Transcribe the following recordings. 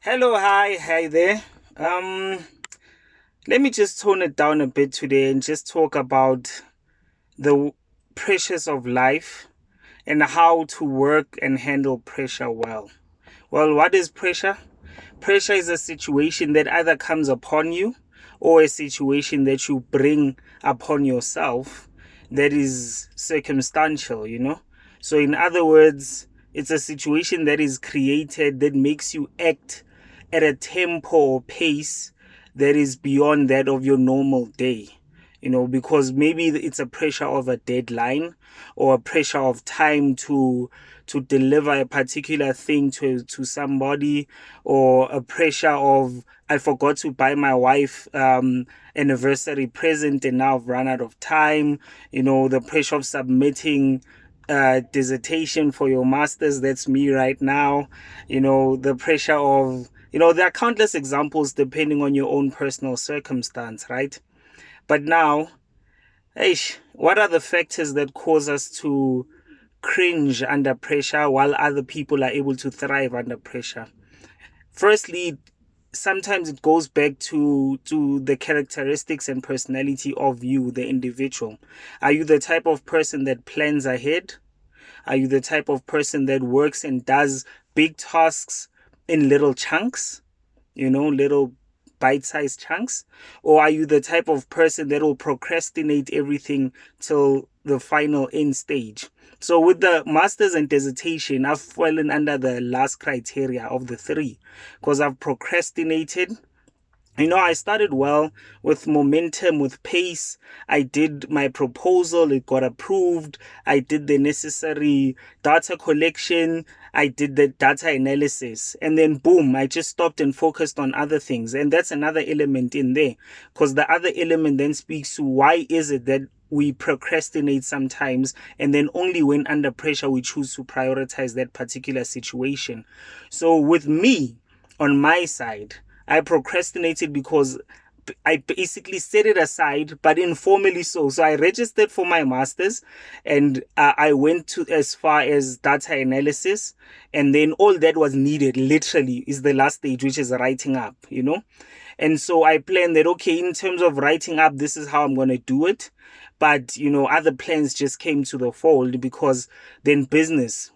Hello, hi there. Um, Let me just tone it down a bit today and just talk about the pressures of life and how to work and handle pressure well. Well, what is pressure? Pressure is a situation that either comes upon you or a situation that you bring upon yourself that is circumstantial. So, in other words, it's a situation that is created that makes you act at a tempo or pace that is beyond that of your normal day. Because maybe it's a pressure of a deadline or a pressure of time to deliver a particular thing to somebody, or a pressure of I forgot to buy my wife anniversary present and now I've run out of time. The pressure of submitting dissertation for your masters. That's me right now. The pressure of there are countless examples depending on your own personal circumstance, right? But now, what are the factors that cause us to cringe under pressure while other people are able to thrive under pressure? Firstly, sometimes it goes back to the characteristics and personality of you, the individual. Are you the type of person that plans ahead? Are you the type of person that works and does big tasks in little chunks? Little bite-sized chunks? Or are you the type of person that will procrastinate everything till the final end stage? So with the masters and dissertation, I've fallen under the last criteria of the three, because I've procrastinated. I started well with momentum, with pace. I did my proposal, it got approved. I did the necessary data collection. I did the data analysis. And then, boom, I just stopped and focused on other things. And that's another element in there, because the other element then speaks to why is it that we procrastinate sometimes, and then only when under pressure we choose to prioritize that particular situation. So, with me, on my side, I procrastinated because I basically set it aside, but informally so. So I registered for my master's, and I went to as far as data analysis. And then all that was needed literally is the last stage, which is writing up. And so I planned that, okay, in terms of writing up, this is how I'm going to do it. But, other plans just came to the fold, because then business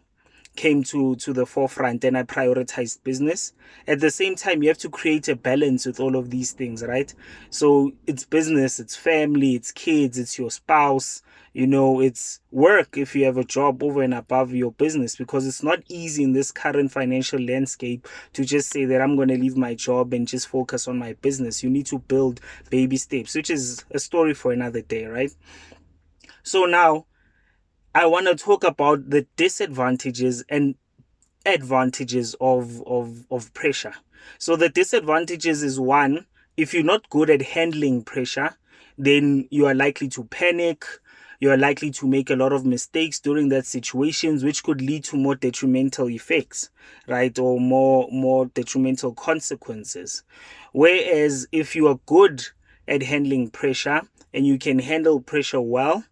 came to the forefront and I prioritized business. At the same time, you have to create a balance with all of these things, right? So it's business, it's family, it's kids, it's your spouse, it's work if you have a job over and above your business, because it's not easy in this current financial landscape to just say that I'm going to leave my job and just focus on my business. You need to build baby steps, which is a story for another day, right? So now I want to talk about the disadvantages and advantages of pressure. So the disadvantages is, one, if you're not good at handling pressure, then you are likely to panic. You are likely to make a lot of mistakes during that situations, which could lead to more detrimental effects, right? Or more detrimental consequences. Whereas if you are good at handling pressure and you can handle pressure well,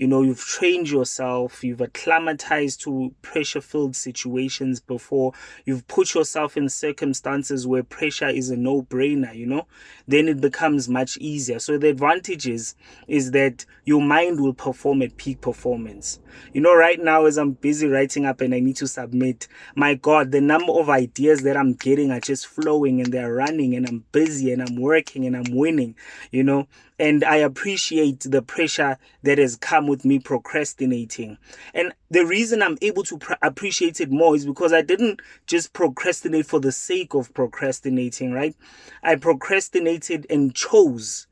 you've trained yourself, you've acclimatized to pressure-filled situations before, you've put yourself in circumstances where pressure is a no-brainer, then it becomes much easier. So the advantage is that your mind will perform at peak performance. Right now, as I'm busy writing up and I need to submit, my God, the number of ideas that I'm getting are just flowing and they're running, and I'm busy and I'm working and I'm winning. And I appreciate the pressure that has come with me procrastinating. And the reason I'm able to appreciate it more is because I didn't just procrastinate for the sake of procrastinating, right? I procrastinated and chose,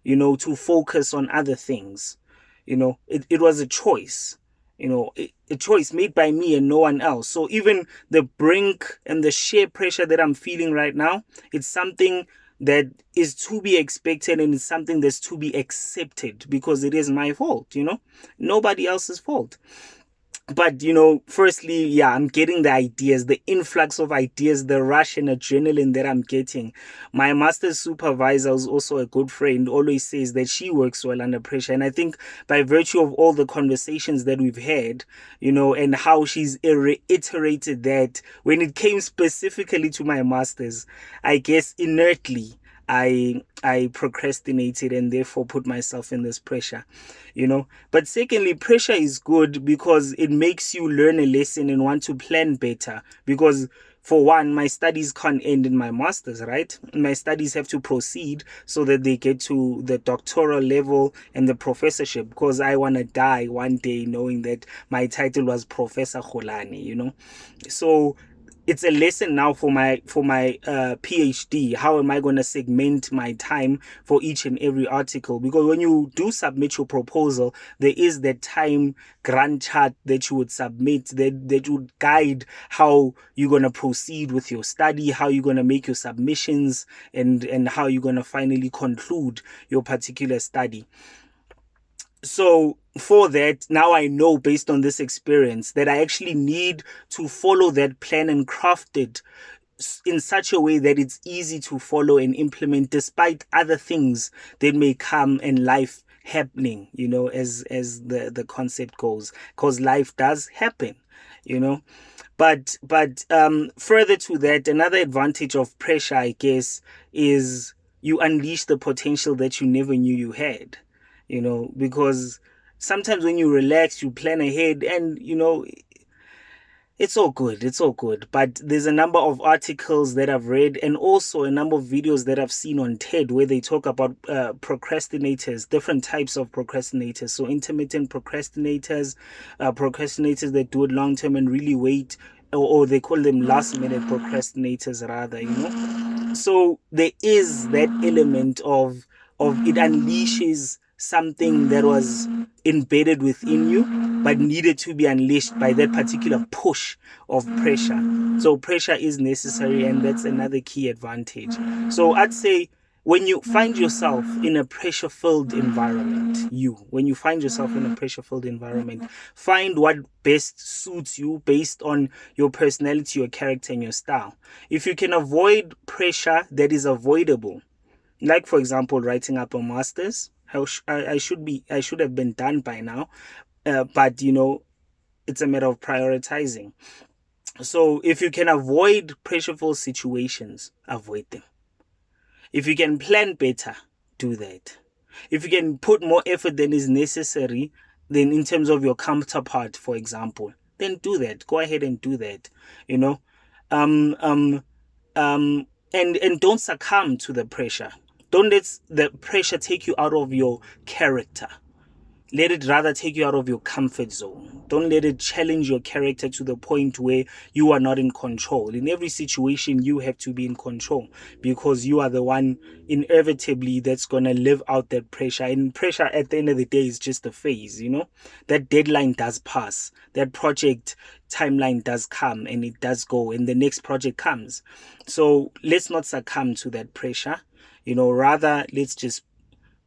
to focus on other things. It was a choice. A choice made by me and no one else. So even the brink and the sheer pressure that I'm feeling right now, it's something that is to be expected, and it's something that's to be accepted, because it is my fault, nobody else's fault. But you know, firstly, yeah, I'm getting the ideas, the influx of ideas, the rush and adrenaline that I'm getting. My master's supervisor, who's also a good friend, always says that she works well under pressure. And I think by virtue of all the conversations that we've had, you know, and how she's reiterated that when it came specifically to my master's, I guess inertly I procrastinated and therefore put myself in this pressure, you know. But secondly, pressure is good because it makes you learn a lesson and want to plan better. Because for one, my studies can't end in my master's, right? My studies have to proceed so that they get to the doctoral level and the professorship, because I want to die one day knowing that my title was Professor Kholane, you know. So it's a lesson now for my PhD. How am I going to segment my time for each and every article? Because when you do submit your proposal, there is that time grant chart that you would submit that would guide how you're going to proceed with your study, how you're going to make your submissions, and how you're going to finally conclude your particular study. So for that, now I know based on this experience that I actually need to follow that plan and craft it in such a way that it's easy to follow and implement despite other things that may come in life happening, you know, as the concept goes, because life does happen, you know. But further to that, another advantage of pressure, I guess, is you unleash the potential that you never knew you had, you know, because sometimes when you relax, you plan ahead, and you know, it's all good. It's all good. But there's a number of articles that I've read and also a number of videos that I've seen on TED where they talk about procrastinators, different types of procrastinators. So intermittent procrastinators, procrastinators that do it long term and really wait, or they call them last minute procrastinators rather, you know. So there is that element of it unleashes something that was embedded within you but needed to be unleashed by that particular push of pressure. So pressure is necessary, and that's another key advantage. So I'd say when you find yourself in a pressure-filled environment, find what best suits you based on your personality, your character, and your style. If you can avoid pressure that is avoidable, like for example writing up a master's, I should have been done by now, but you know, it's a matter of prioritizing. So if you can avoid pressureful situations, avoid them. If you can plan better, do that. If you can put more effort than is necessary, then in terms of your counterpart, for example, then do that. Go ahead and do that. You know, um, um, and don't succumb to the pressure. Don't let the pressure take you out of your character. Let it rather take you out of your comfort zone. Don't let it challenge your character to the point where you are not in control. In every situation, you have to be in control because you are the one inevitably that's going to live out that pressure. And pressure at the end of the day is just a phase, you know. That deadline does pass. That project timeline does come and it does go, and the next project comes. So let's not succumb to that pressure. You know, rather let's just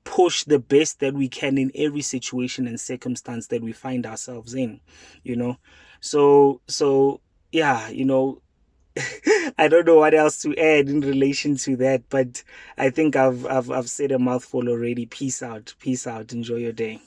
push the best that we can in every situation and circumstance that we find ourselves in, you know. So yeah, you know, I don't know what else to add in relation to that, but I think I've said a mouthful already. Peace out, enjoy your day.